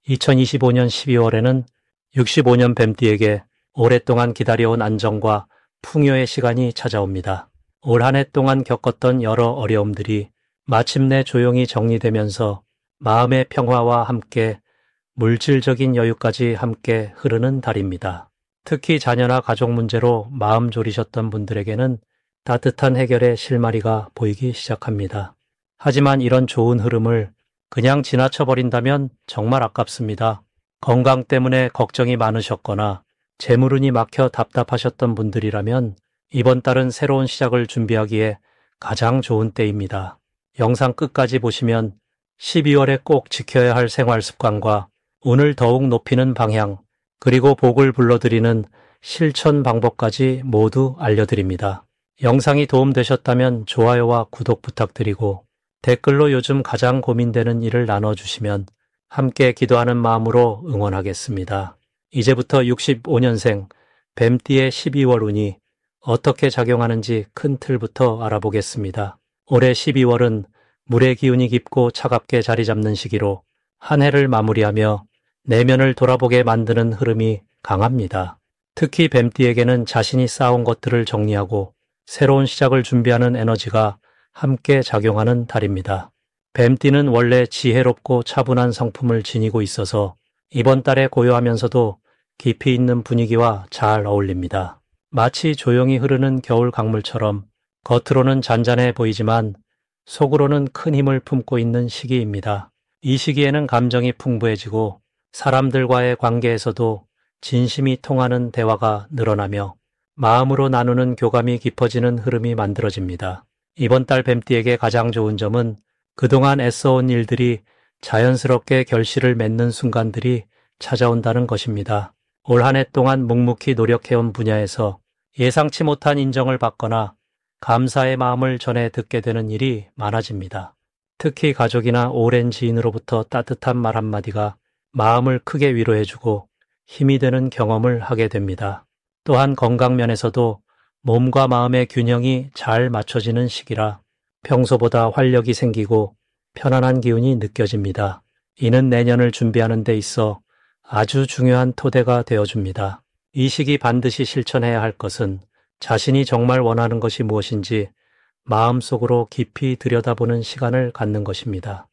2025년 12월에는 65년 뱀띠에게 오랫동안 기다려온 안정과 풍요의 시간이 찾아옵니다. 올 한 해 동안 겪었던 여러 어려움들이 마침내 조용히 정리되면서 마음의 평화와 함께 물질적인 여유까지 함께 흐르는 달입니다. 특히 자녀나 가족 문제로 마음 졸이셨던 분들에게는 따뜻한 해결의 실마리가 보이기 시작합니다. 하지만 이런 좋은 흐름을 그냥 지나쳐버린다면 정말 아깝습니다. 건강 때문에 걱정이 많으셨거나 재물운이 막혀 답답하셨던 분들이라면 이번 달은 새로운 시작을 준비하기에 가장 좋은 때입니다. 영상 끝까지 보시면 12월에 꼭 지켜야 할 생활 습관과 운을 더욱 높이는 방향, 그리고 복을 불러들이는 실천 방법까지 모두 알려드립니다. 영상이 도움되셨다면 좋아요와 구독 부탁드리고 댓글로 요즘 가장 고민되는 일을 나눠주시면 함께 기도하는 마음으로 응원하겠습니다. 이제부터 65년생 뱀띠의 12월 운이 어떻게 작용하는지 큰 틀부터 알아보겠습니다. 올해 12월은 물의 기운이 깊고 차갑게 자리 잡는 시기로 한 해를 마무리하며 내면을 돌아보게 만드는 흐름이 강합니다. 특히 뱀띠에게는 자신이 쌓아온 것들을 정리하고 새로운 시작을 준비하는 에너지가 함께 작용하는 달입니다. 뱀띠는 원래 지혜롭고 차분한 성품을 지니고 있어서 이번 달에 고요하면서도 깊이 있는 분위기와 잘 어울립니다. 마치 조용히 흐르는 겨울 강물처럼 겉으로는 잔잔해 보이지만 속으로는 큰 힘을 품고 있는 시기입니다. 이 시기에는 감정이 풍부해지고 사람들과의 관계에서도 진심이 통하는 대화가 늘어나며 마음으로 나누는 교감이 깊어지는 흐름이 만들어집니다. 이번 달 뱀띠에게 가장 좋은 점은 그동안 애써온 일들이 자연스럽게 결실을 맺는 순간들이 찾아온다는 것입니다. 올 한 해 동안 묵묵히 노력해온 분야에서 예상치 못한 인정을 받거나 감사의 마음을 전해 듣게 되는 일이 많아집니다. 특히 가족이나 오랜 지인으로부터 따뜻한 말 한마디가 마음을 크게 위로해주고 힘이 되는 경험을 하게 됩니다. 또한 건강 면에서도 몸과 마음의 균형이 잘 맞춰지는 시기라 평소보다 활력이 생기고 편안한 기운이 느껴집니다. 이는 내년을 준비하는 데 있어 아주 중요한 토대가 되어줍니다. 이 시기 반드시 실천해야 할 것은 자신이 정말 원하는 것이 무엇인지 마음속으로 깊이 들여다보는 시간을 갖는 것입니다.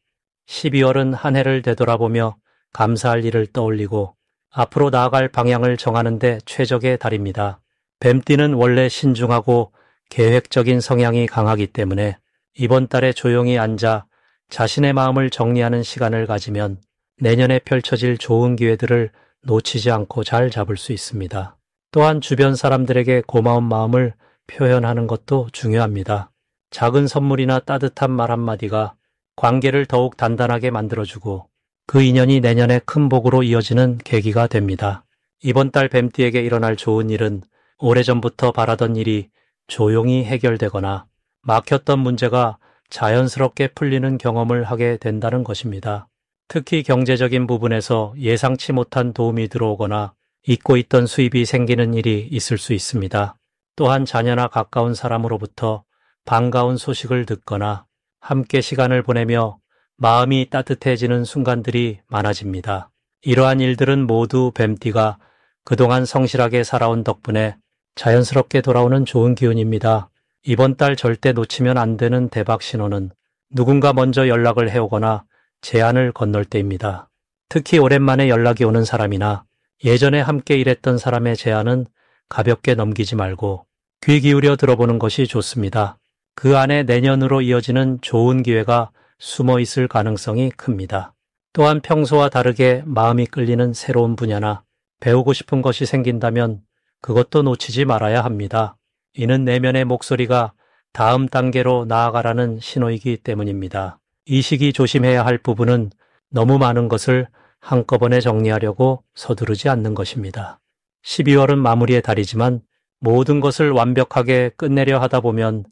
12월은 한 해를 되돌아보며 감사할 일을 떠올리고 앞으로 나아갈 방향을 정하는 데 최적의 달입니다. 뱀띠는 원래 신중하고 계획적인 성향이 강하기 때문에 이번 달에 조용히 앉아 자신의 마음을 정리하는 시간을 가지면 내년에 펼쳐질 좋은 기회들을 놓치지 않고 잘 잡을 수 있습니다. 또한 주변 사람들에게 고마운 마음을 표현하는 것도 중요합니다. 작은 선물이나 따뜻한 말 한마디가 관계를 더욱 단단하게 만들어주고 그 인연이 내년에 큰 복으로 이어지는 계기가 됩니다. 이번 달 뱀띠에게 일어날 좋은 일은 오래전부터 바라던 일이 조용히 해결되거나 막혔던 문제가 자연스럽게 풀리는 경험을 하게 된다는 것입니다. 특히 경제적인 부분에서 예상치 못한 도움이 들어오거나 잊고 있던 수입이 생기는 일이 있을 수 있습니다. 또한 자녀나 가까운 사람으로부터 반가운 소식을 듣거나 함께 시간을 보내며 마음이 따뜻해지는 순간들이 많아집니다. 이러한 일들은 모두 뱀띠가 그동안 성실하게 살아온 덕분에 자연스럽게 돌아오는 좋은 기운입니다. 이번 달 절대 놓치면 안 되는 대박 신호는 누군가 먼저 연락을 해오거나 제안을 건널 때입니다. 특히 오랜만에 연락이 오는 사람이나 예전에 함께 일했던 사람의 제안은 가볍게 넘기지 말고 귀 기울여 들어보는 것이 좋습니다. 그 안에 내년으로 이어지는 좋은 기회가 숨어 있을 가능성이 큽니다. 또한 평소와 다르게 마음이 끌리는 새로운 분야나 배우고 싶은 것이 생긴다면 그것도 놓치지 말아야 합니다. 이는 내면의 목소리가 다음 단계로 나아가라는 신호이기 때문입니다. 이 시기 조심해야 할 부분은 너무 많은 것을 한꺼번에 정리하려고 서두르지 않는 것입니다. 12월은 마무리의 달이지만 모든 것을 완벽하게 끝내려 하다 보면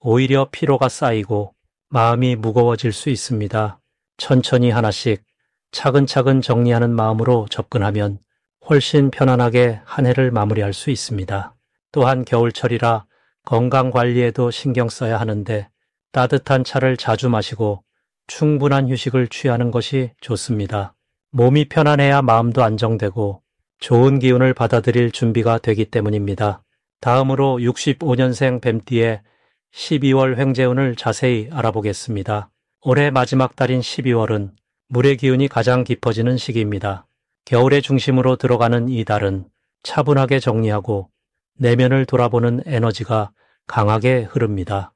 오히려 피로가 쌓이고 마음이 무거워질 수 있습니다. 천천히 하나씩 차근차근 정리하는 마음으로 접근하면 훨씬 편안하게 한 해를 마무리할 수 있습니다. 또한 겨울철이라 건강 관리에도 신경 써야 하는데 따뜻한 차를 자주 마시고 충분한 휴식을 취하는 것이 좋습니다. 몸이 편안해야 마음도 안정되고 좋은 기운을 받아들일 준비가 되기 때문입니다. 다음으로 65년생 뱀띠의 12월 횡재운을 자세히 알아보겠습니다. 올해 마지막 달인 12월은 물의 기운이 가장 깊어지는 시기입니다. 겨울의 중심으로 들어가는 이 달은 차분하게 정리하고 내면을 돌아보는 에너지가 강하게 흐릅니다.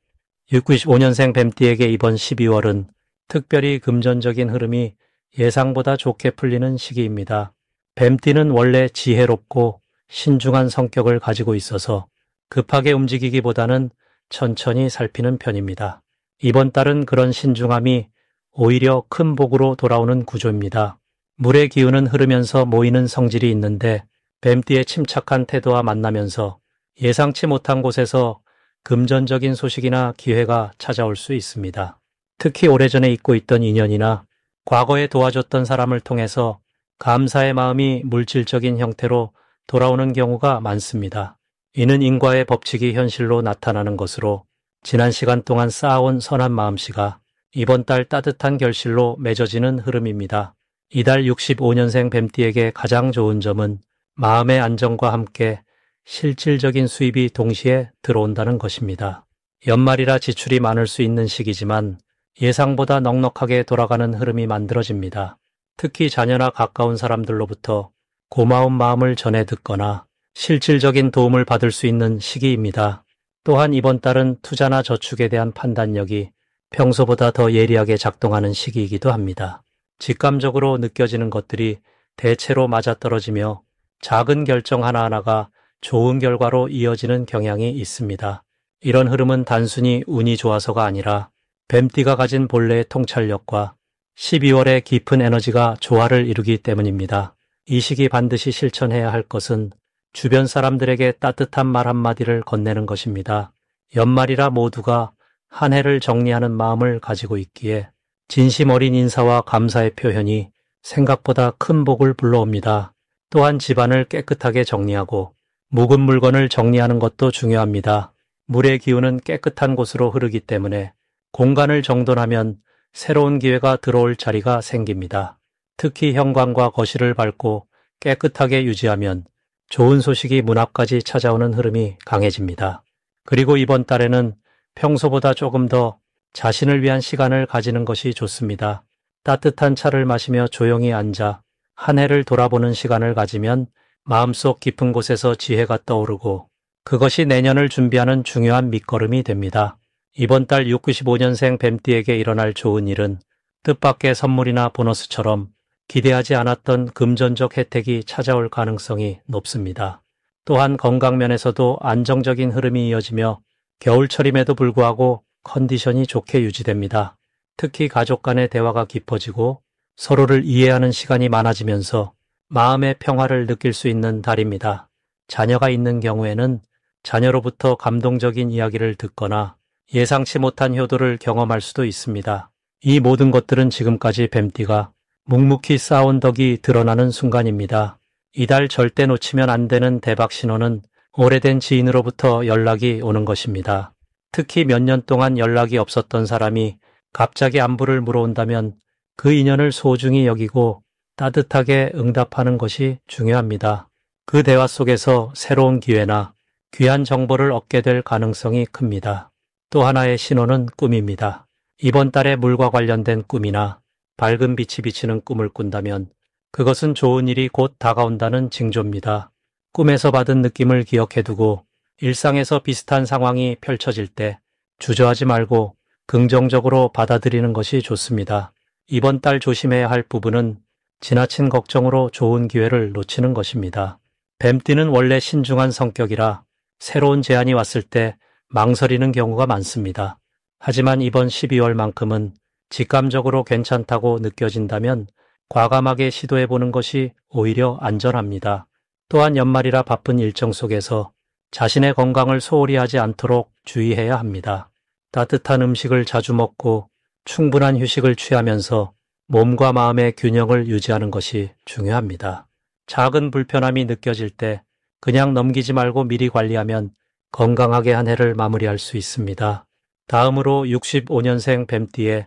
65년생 뱀띠에게 이번 12월은 특별히 금전적인 흐름이 예상보다 좋게 풀리는 시기입니다. 뱀띠는 원래 지혜롭고 신중한 성격을 가지고 있어서 급하게 움직이기보다는 천천히 살피는 편입니다. 이번 달은 그런 신중함이 오히려 큰 복으로 돌아오는 구조입니다. 물의 기운은 흐르면서 모이는 성질이 있는데 뱀띠의 침착한 태도와 만나면서 예상치 못한 곳에서 금전적인 소식이나 기회가 찾아올 수 있습니다. 특히 오래전에 잊고 있던 인연이나 과거에 도와줬던 사람을 통해서 감사의 마음이 물질적인 형태로 돌아오는 경우가 많습니다. 이는 인과의 법칙이 현실로 나타나는 것으로 지난 시간 동안 쌓아온 선한 마음씨가 이번 달 따뜻한 결실로 맺어지는 흐름입니다. 이달 65년생 뱀띠에게 가장 좋은 점은 마음의 안정과 함께 실질적인 수입이 동시에 들어온다는 것입니다. 연말이라 지출이 많을 수 있는 시기지만 예상보다 넉넉하게 돌아가는 흐름이 만들어집니다. 특히 자녀나 가까운 사람들로부터 고마운 마음을 전해 듣거나 실질적인 도움을 받을 수 있는 시기입니다. 또한 이번 달은 투자나 저축에 대한 판단력이 평소보다 더 예리하게 작동하는 시기이기도 합니다. 직감적으로 느껴지는 것들이 대체로 맞아떨어지며 작은 결정 하나하나가 좋은 결과로 이어지는 경향이 있습니다. 이런 흐름은 단순히 운이 좋아서가 아니라 뱀띠가 가진 본래의 통찰력과 12월의 깊은 에너지가 조화를 이루기 때문입니다. 이 시기 반드시 실천해야 할 것은 주변 사람들에게 따뜻한 말 한마디를 건네는 것입니다. 연말이라 모두가 한 해를 정리하는 마음을 가지고 있기에 진심 어린 인사와 감사의 표현이 생각보다 큰 복을 불러옵니다. 또한 집안을 깨끗하게 정리하고 묵은 물건을 정리하는 것도 중요합니다. 물의 기운은 깨끗한 곳으로 흐르기 때문에 공간을 정돈하면 새로운 기회가 들어올 자리가 생깁니다. 특히 현관과 거실을 밟고 깨끗하게 유지하면 좋은 소식이 문 앞까지 찾아오는 흐름이 강해집니다. 그리고 이번 달에는 평소보다 조금 더 자신을 위한 시간을 가지는 것이 좋습니다. 따뜻한 차를 마시며 조용히 앉아 한 해를 돌아보는 시간을 가지면 마음속 깊은 곳에서 지혜가 떠오르고 그것이 내년을 준비하는 중요한 밑거름이 됩니다. 이번 달 65년생 뱀띠에게 일어날 좋은 일은 뜻밖의 선물이나 보너스처럼 기대하지 않았던 금전적 혜택이 찾아올 가능성이 높습니다. 또한 건강면에서도 안정적인 흐름이 이어지며 겨울철임에도 불구하고 컨디션이 좋게 유지됩니다. 특히 가족 간의 대화가 깊어지고 서로를 이해하는 시간이 많아지면서 마음의 평화를 느낄 수 있는 달입니다. 자녀가 있는 경우에는 자녀로부터 감동적인 이야기를 듣거나 예상치 못한 효도를 경험할 수도 있습니다. 이 모든 것들은 지금까지 뱀띠가 묵묵히 쌓아온 덕이 드러나는 순간입니다. 이달 절대 놓치면 안 되는 대박 신호는 오래된 지인으로부터 연락이 오는 것입니다. 특히 몇 년 동안 연락이 없었던 사람이 갑자기 안부를 물어온다면 그 인연을 소중히 여기고 따뜻하게 응답하는 것이 중요합니다. 그 대화 속에서 새로운 기회나 귀한 정보를 얻게 될 가능성이 큽니다. 또 하나의 신호는 꿈입니다. 이번 달에 물과 관련된 꿈이나 밝은 빛이 비치는 꿈을 꾼다면 그것은 좋은 일이 곧 다가온다는 징조입니다. 꿈에서 받은 느낌을 기억해두고 일상에서 비슷한 상황이 펼쳐질 때 주저하지 말고 긍정적으로 받아들이는 것이 좋습니다. 이번 달 조심해야 할 부분은 지나친 걱정으로 좋은 기회를 놓치는 것입니다. 뱀띠는 원래 신중한 성격이라 새로운 제안이 왔을 때 망설이는 경우가 많습니다. 하지만 이번 12월만큼은 직감적으로 괜찮다고 느껴진다면 과감하게 시도해보는 것이 오히려 안전합니다. 또한 연말이라 바쁜 일정 속에서 자신의 건강을 소홀히 하지 않도록 주의해야 합니다. 따뜻한 음식을 자주 먹고 충분한 휴식을 취하면서 몸과 마음의 균형을 유지하는 것이 중요합니다. 작은 불편함이 느껴질 때 그냥 넘기지 말고 미리 관리하면 건강하게 한 해를 마무리할 수 있습니다. 다음으로 65년생 뱀띠의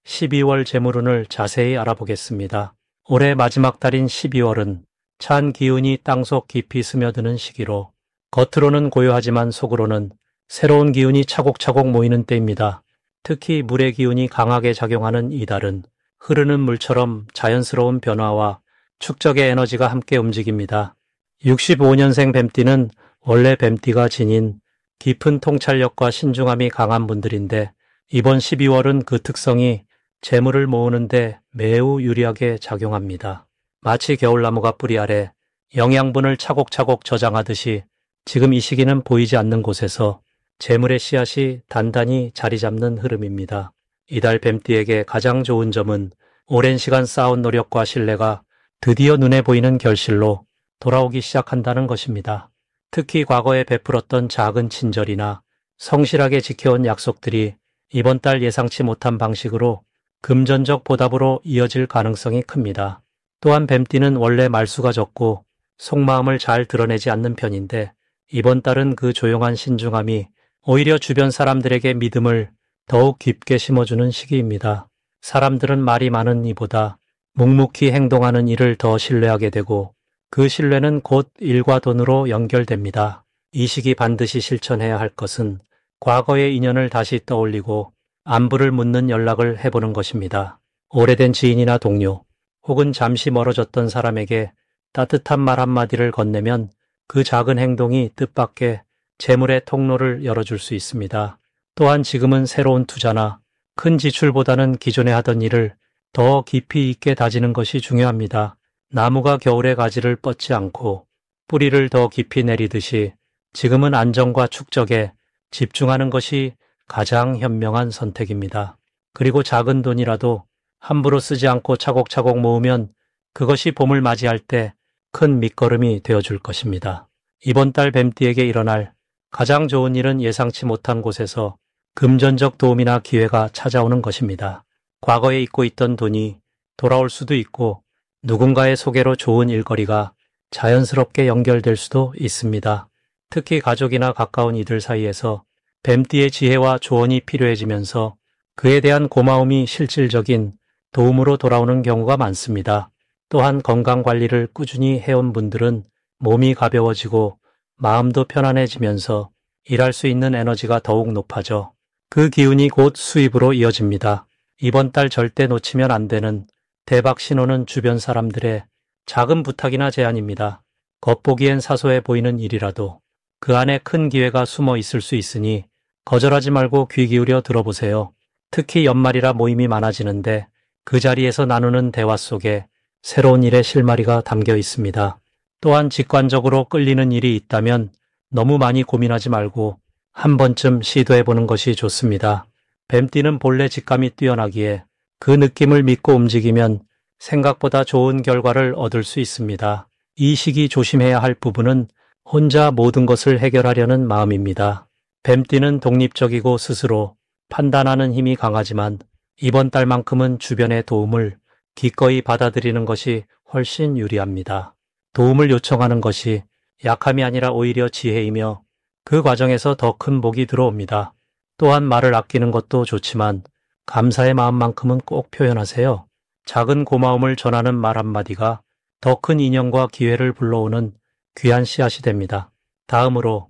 12월 재물운을 자세히 알아보겠습니다. 올해 마지막 달인 12월은 찬 기운이 땅속 깊이 스며드는 시기로 겉으로는 고요하지만 속으로는 새로운 기운이 차곡차곡 모이는 때입니다. 특히 물의 기운이 강하게 작용하는 이 달은 흐르는 물처럼 자연스러운 변화와 축적의 에너지가 함께 움직입니다. 65년생 뱀띠는 원래 뱀띠가 지닌 깊은 통찰력과 신중함이 강한 분들인데 이번 12월은 그 특성이 재물을 모으는데 매우 유리하게 작용합니다. 마치 겨울나무가 뿌리 아래 영양분을 차곡차곡 저장하듯이 지금 이 시기는 보이지 않는 곳에서 재물의 씨앗이 단단히 자리 잡는 흐름입니다. 이달 뱀띠에게 가장 좋은 점은 오랜 시간 쌓아온 노력과 신뢰가 드디어 눈에 보이는 결실로 돌아오기 시작한다는 것입니다. 특히 과거에 베풀었던 작은 친절이나 성실하게 지켜온 약속들이 이번 달 예상치 못한 방식으로 금전적 보답으로 이어질 가능성이 큽니다. 또한 뱀띠는 원래 말수가 적고 속마음을 잘 드러내지 않는 편인데 이번 달은 그 조용한 신중함이 오히려 주변 사람들에게 믿음을 더욱 깊게 심어주는 시기입니다. 사람들은 말이 많은 이보다 묵묵히 행동하는 이를 더 신뢰하게 되고 그 신뢰는 곧 일과 돈으로 연결됩니다. 이 시기 반드시 실천해야 할 것은 과거의 인연을 다시 떠올리고 안부를 묻는 연락을 해보는 것입니다. 오래된 지인이나 동료 혹은 잠시 멀어졌던 사람에게 따뜻한 말 한마디를 건네면 그 작은 행동이 뜻밖의 재물의 통로를 열어줄 수 있습니다. 또한 지금은 새로운 투자나 큰 지출보다는 기존에 하던 일을 더 깊이 있게 다지는 것이 중요합니다. 나무가 겨울에 가지를 뻗지 않고 뿌리를 더 깊이 내리듯이 지금은 안정과 축적에 집중하는 것이 가장 현명한 선택입니다. 그리고 작은 돈이라도 함부로 쓰지 않고 차곡차곡 모으면 그것이 봄을 맞이할 때 큰 밑거름이 되어줄 것입니다. 이번 달 뱀띠에게 일어날 가장 좋은 일은 예상치 못한 곳에서 금전적 도움이나 기회가 찾아오는 것입니다. 과거에 잊고 있던 돈이 돌아올 수도 있고 누군가의 소개로 좋은 일거리가 자연스럽게 연결될 수도 있습니다. 특히 가족이나 가까운 이들 사이에서 뱀띠의 지혜와 조언이 필요해지면서 그에 대한 고마움이 실질적인 도움으로 돌아오는 경우가 많습니다. 또한 건강관리를 꾸준히 해온 분들은 몸이 가벼워지고 마음도 편안해지면서 일할 수 있는 에너지가 더욱 높아져 그 기운이 곧 수입으로 이어집니다. 이번 달 절대 놓치면 안 되는 대박 신호는 주변 사람들의 작은 부탁이나 제안입니다. 겉보기엔 사소해 보이는 일이라도 그 안에 큰 기회가 숨어 있을 수 있으니 거절하지 말고 귀 기울여 들어보세요. 특히 연말이라 모임이 많아지는데 그 자리에서 나누는 대화 속에 새로운 일의 실마리가 담겨 있습니다. 또한 직관적으로 끌리는 일이 있다면 너무 많이 고민하지 말고 한 번쯤 시도해보는 것이 좋습니다. 뱀띠는 본래 직감이 뛰어나기에 그 느낌을 믿고 움직이면 생각보다 좋은 결과를 얻을 수 있습니다. 이 시기 조심해야 할 부분은 혼자 모든 것을 해결하려는 마음입니다. 뱀띠는 독립적이고 스스로 판단하는 힘이 강하지만 이번 달만큼은 주변의 도움을 기꺼이 받아들이는 것이 훨씬 유리합니다. 도움을 요청하는 것이 약함이 아니라 오히려 지혜이며 그 과정에서 더 큰 복이 들어옵니다. 또한 말을 아끼는 것도 좋지만 감사의 마음만큼은 꼭 표현하세요. 작은 고마움을 전하는 말 한마디가 더 큰 인연과 기회를 불러오는 귀한 씨앗이 됩니다. 다음으로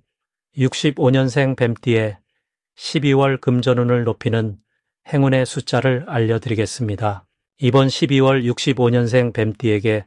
65년생 뱀띠의 12월 금전운을 높이는 행운의 숫자를 알려드리겠습니다. 이번 12월 65년생 뱀띠에게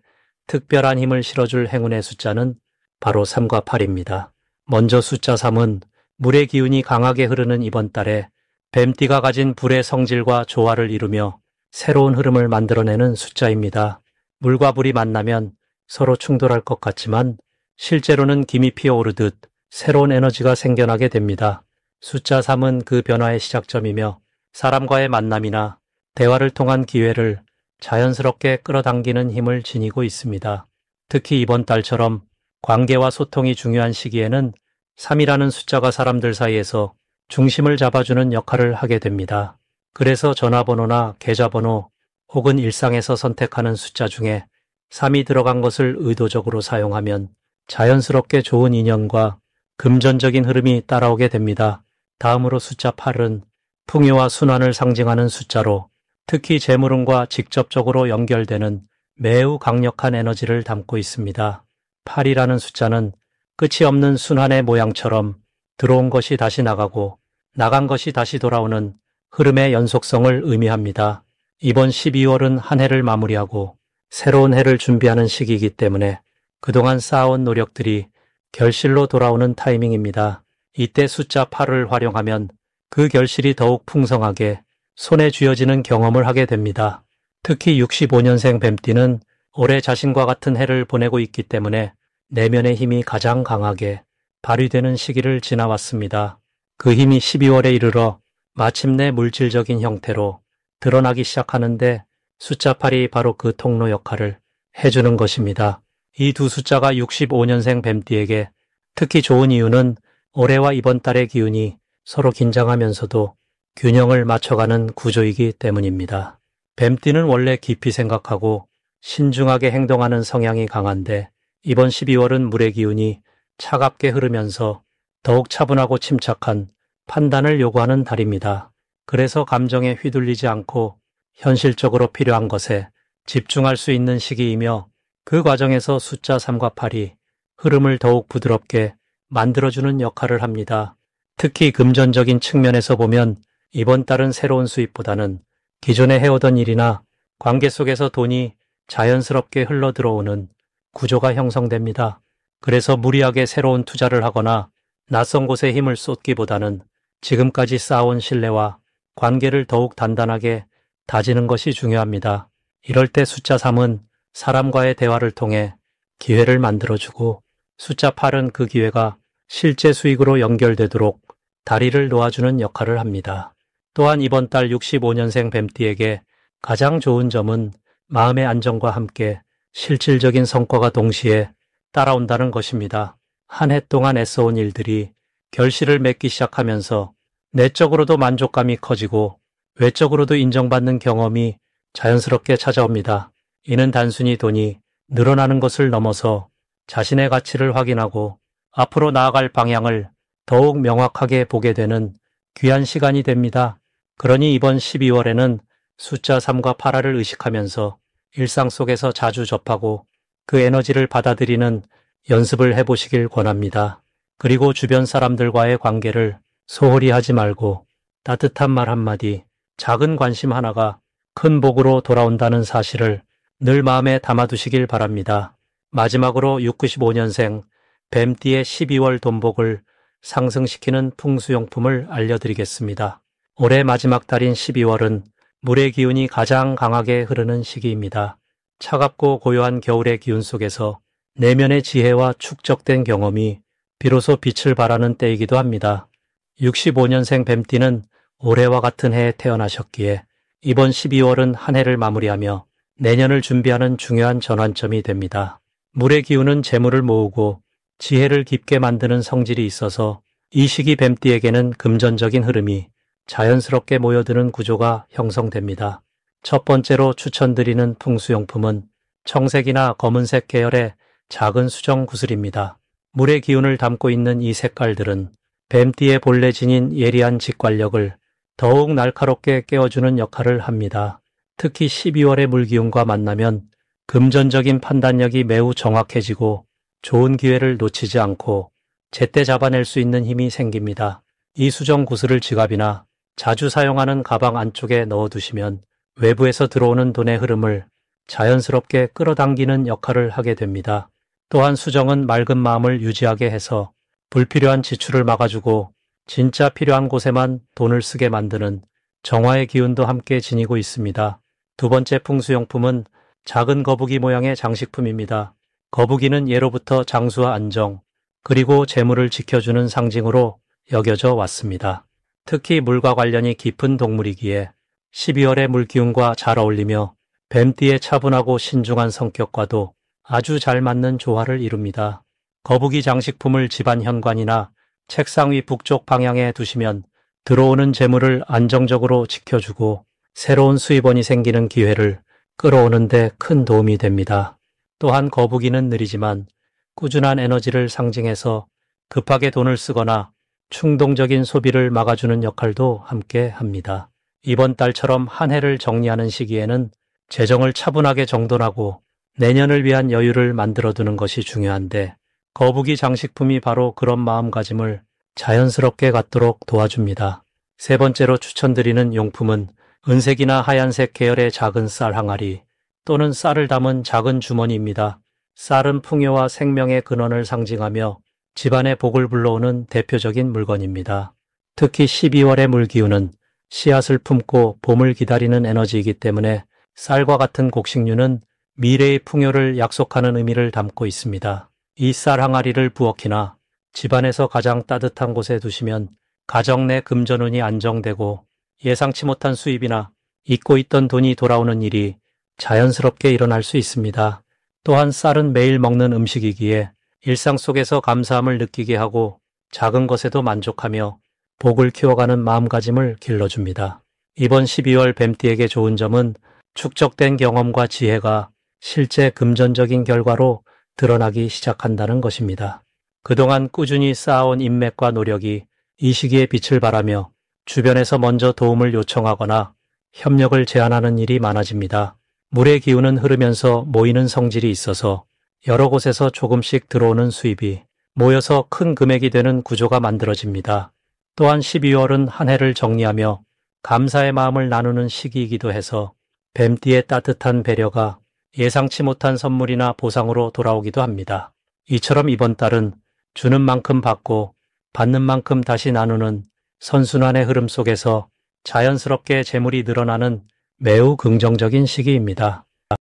특별한 힘을 실어줄 행운의 숫자는 바로 3과 8입니다. 먼저 숫자 3은 물의 기운이 강하게 흐르는 이번 달에 뱀띠가 가진 불의 성질과 조화를 이루며 새로운 흐름을 만들어내는 숫자입니다. 물과 불이 만나면 서로 충돌할 것 같지만 실제로는 김이 피어오르듯 새로운 에너지가 생겨나게 됩니다. 숫자 3은 그 변화의 시작점이며 사람과의 만남이나 대화를 통한 기회를 자연스럽게 끌어당기는 힘을 지니고 있습니다. 특히 이번 달처럼 관계와 소통이 중요한 시기에는 3이라는 숫자가 사람들 사이에서 중심을 잡아주는 역할을 하게 됩니다. 그래서 전화번호나 계좌번호 혹은 일상에서 선택하는 숫자 중에 3이 들어간 것을 의도적으로 사용하면 자연스럽게 좋은 인연과 금전적인 흐름이 따라오게 됩니다. 다음으로 숫자 8은 풍요와 순환을 상징하는 숫자로 특히 재물운과 직접적으로 연결되는 매우 강력한 에너지를 담고 있습니다. 8이라는 숫자는 끝이 없는 순환의 모양처럼 들어온 것이 다시 나가고 나간 것이 다시 돌아오는 흐름의 연속성을 의미합니다. 이번 12월은 한 해를 마무리하고 새로운 해를 준비하는 시기이기 때문에 그동안 쌓아온 노력들이 결실로 돌아오는 타이밍입니다. 이때 숫자 8을 활용하면 그 결실이 더욱 풍성하게 손에 쥐어지는 경험을 하게 됩니다. 특히 65년생 뱀띠는 올해 자신과 같은 해를 보내고 있기 때문에 내면의 힘이 가장 강하게 발휘되는 시기를 지나왔습니다. 그 힘이 12월에 이르러 마침내 물질적인 형태로 드러나기 시작하는데 숫자 8이 바로 그 통로 역할을 해주는 것입니다. 이 두 숫자가 65년생 뱀띠에게 특히 좋은 이유는 올해와 이번 달의 기운이 서로 긴장하면서도 균형을 맞춰가는 구조이기 때문입니다. 뱀띠는 원래 깊이 생각하고 신중하게 행동하는 성향이 강한데 이번 12월은 물의 기운이 차갑게 흐르면서 더욱 차분하고 침착한 판단을 요구하는 달입니다. 그래서 감정에 휘둘리지 않고 현실적으로 필요한 것에 집중할 수 있는 시기이며 그 과정에서 숫자 3과 8이 흐름을 더욱 부드럽게 만들어주는 역할을 합니다. 특히 금전적인 측면에서 보면 이번 달은 새로운 수입보다는 기존에 해오던 일이나 관계 속에서 돈이 자연스럽게 흘러들어오는 구조가 형성됩니다. 그래서 무리하게 새로운 투자를 하거나 낯선 곳에 힘을 쏟기보다는 지금까지 쌓아온 신뢰와 관계를 더욱 단단하게 다지는 것이 중요합니다. 이럴 때 숫자 3은 사람과의 대화를 통해 기회를 만들어주고 숫자 8은 그 기회가 실제 수익으로 연결되도록 다리를 놓아주는 역할을 합니다. 또한 이번 달 65년생 뱀띠에게 가장 좋은 점은 마음의 안정과 함께 실질적인 성과가 동시에 따라온다는 것입니다. 한 해 동안 애써온 일들이 결실을 맺기 시작하면서 내적으로도 만족감이 커지고 외적으로도 인정받는 경험이 자연스럽게 찾아옵니다. 이는 단순히 돈이 늘어나는 것을 넘어서 자신의 가치를 확인하고 앞으로 나아갈 방향을 더욱 명확하게 보게 되는 귀한 시간이 됩니다. 그러니 이번 12월에는 숫자 3과 8화를 의식하면서 일상 속에서 자주 접하고 그 에너지를 받아들이는 연습을 해보시길 권합니다. 그리고 주변 사람들과의 관계를 소홀히 하지 말고 따뜻한 말 한마디, 작은 관심 하나가 큰 복으로 돌아온다는 사실을 늘 마음에 담아두시길 바랍니다. 마지막으로 65년생 뱀띠의 12월 돈복을 상승시키는 풍수용품을 알려드리겠습니다. 올해 마지막 달인 12월은 물의 기운이 가장 강하게 흐르는 시기입니다. 차갑고 고요한 겨울의 기운 속에서 내면의 지혜와 축적된 경험이 비로소 빛을 발하는 때이기도 합니다. 65년생 뱀띠는 올해와 같은 해에 태어나셨기에 이번 12월은 한 해를 마무리하며 내년을 준비하는 중요한 전환점이 됩니다. 물의 기운은 재물을 모으고 지혜를 깊게 만드는 성질이 있어서 이 시기 뱀띠에게는 금전적인 흐름이 자연스럽게 모여드는 구조가 형성됩니다. 첫 번째로 추천드리는 풍수용품은 청색이나 검은색 계열의 작은 수정 구슬입니다. 물의 기운을 담고 있는 이 색깔들은 뱀띠의 본래 지닌 예리한 직관력을 더욱 날카롭게 깨워주는 역할을 합니다. 특히 12월의 물기운과 만나면 금전적인 판단력이 매우 정확해지고 좋은 기회를 놓치지 않고 제때 잡아낼 수 있는 힘이 생깁니다. 이 수정 구슬을 지갑이나 자주 사용하는 가방 안쪽에 넣어두시면 외부에서 들어오는 돈의 흐름을 자연스럽게 끌어당기는 역할을 하게 됩니다. 또한 수정은 맑은 마음을 유지하게 해서 불필요한 지출을 막아주고 진짜 필요한 곳에만 돈을 쓰게 만드는 정화의 기운도 함께 지니고 있습니다. 두 번째 풍수용품은 작은 거북이 모양의 장식품입니다. 거북이는 예로부터 장수와 안정, 그리고 재물을 지켜주는 상징으로 여겨져 왔습니다. 특히 물과 관련이 깊은 동물이기에 12월의 물기운과 잘 어울리며 뱀띠의 차분하고 신중한 성격과도 아주 잘 맞는 조화를 이룹니다. 거북이 장식품을 집안 현관이나 책상 위 북쪽 방향에 두시면 들어오는 재물을 안정적으로 지켜주고 새로운 수입원이 생기는 기회를 끌어오는 데 큰 도움이 됩니다. 또한 거북이는 느리지만 꾸준한 에너지를 상징해서 급하게 돈을 쓰거나 충동적인 소비를 막아주는 역할도 함께 합니다. 이번 달처럼 한 해를 정리하는 시기에는 재정을 차분하게 정돈하고 내년을 위한 여유를 만들어두는 것이 중요한데 거북이 장식품이 바로 그런 마음가짐을 자연스럽게 갖도록 도와줍니다. 세 번째로 추천드리는 용품은 은색이나 하얀색 계열의 작은 쌀 항아리 또는 쌀을 담은 작은 주머니입니다. 쌀은 풍요와 생명의 근원을 상징하며 집안의 복을 불러오는 대표적인 물건입니다. 특히 12월의 물기운은 씨앗을 품고 봄을 기다리는 에너지이기 때문에 쌀과 같은 곡식류는 미래의 풍요를 약속하는 의미를 담고 있습니다. 이 쌀 항아리를 부엌이나 집안에서 가장 따뜻한 곳에 두시면 가정 내 금전운이 안정되고 예상치 못한 수입이나 잊고 있던 돈이 돌아오는 일이 자연스럽게 일어날 수 있습니다. 또한 쌀은 매일 먹는 음식이기에 일상 속에서 감사함을 느끼게 하고 작은 것에도 만족하며 복을 키워가는 마음가짐을 길러줍니다. 이번 12월 뱀띠에게 좋은 점은 축적된 경험과 지혜가 실제 금전적인 결과로 드러나기 시작한다는 것입니다. 그동안 꾸준히 쌓아온 인맥과 노력이 이 시기에 빛을 발하며 주변에서 먼저 도움을 요청하거나 협력을 제안하는 일이 많아집니다. 물의 기운은 흐르면서 모이는 성질이 있어서 여러 곳에서 조금씩 들어오는 수입이 모여서 큰 금액이 되는 구조가 만들어집니다. 또한 12월은 한 해를 정리하며 감사의 마음을 나누는 시기이기도 해서 뱀띠의 따뜻한 배려가 예상치 못한 선물이나 보상으로 돌아오기도 합니다. 이처럼 이번 달은 주는 만큼 받고 받는 만큼 다시 나누는 선순환의 흐름 속에서 자연스럽게 재물이 늘어나는 매우 긍정적인 시기입니다.